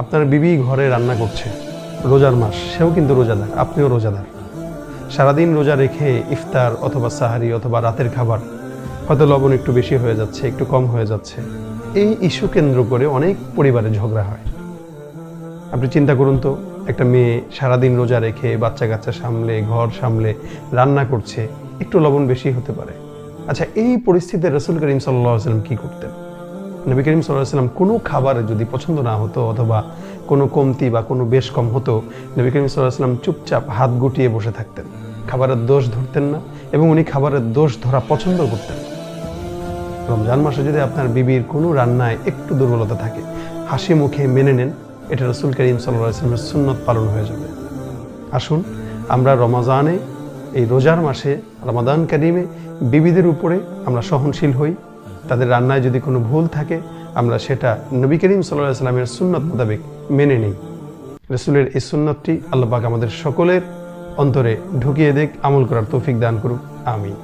আপনার বিবি ঘরে রান্না করছে, রোজার মাস, সেও কিন্তু রোজাদার, আপনিও রোজাদার। সারাদিন রোজা রেখে ইফতার অথবা সাহারি অথবা রাতের খাবার হয়তো লবণ একটু বেশি হয়ে যাচ্ছে, একটু কম হয়ে যাচ্ছে, এই ইস্যু কেন্দ্র করে অনেক পরিবারে ঝগড়া হয়। আপনি চিন্তা করুন তো, একটা মেয়ে সারাদিন রোজা রেখে বাচ্চা কাচ্চা সামলে, ঘর সামলে রান্না করছে, একটু লবণ বেশি হতে পারে। আচ্ছা, এই পরিস্থিতিতে রাসূল করিম সাল্লাল্লাহু আলাইহি ওয়াসাল্লাম কী করতেন? নবী করিম সাল্লাল্লাহু আলাইহি ওয়াসাল্লাম কোনো খাবার যদি পছন্দ না হতো অথবা কোনো কমতি বা কোনো বেশ কম হতো, নবী করিম সাল্লাল্লাহু আলাইহি ওয়াসাল্লাম চুপচাপ হাত গুটিয়ে বসে থাকতেন, খাবারের দোষ ধরতেন না এবং উনি খাবারের দোষ ধরা পছন্দ করতেন। রমজান মাসে যদি আপনার বিবির কোনো রান্নায় একটু দুর্বলতা থাকে, হাসি মুখে মেনে নেন, এটা রাসূল করিম সাল্লাল্লাহু আলাইহি ওয়াসাল্লামের সুন্নত পালন হয়ে যাবে। আসুন আমরা রমজানে, এই রোজার মাসে, রমাদান কারিমে বিবিদের উপরে আমরা সহনশীল হই। তাদের রান্নায় যদি কোনো ভুল থাকে, আমরা সেটা নবী করিম সাল্লাল্লাহু আলাইহি ওয়াসাল্লামের সুন্নত মোতাবেক মেনে নিই। রাসূলের এই সুন্নতটি আল্লাহ পাক আমাদের সকলের অন্তরে ঢুকিয়ে দেখ, আমল করার তৌফিক দান করুক। আমিন।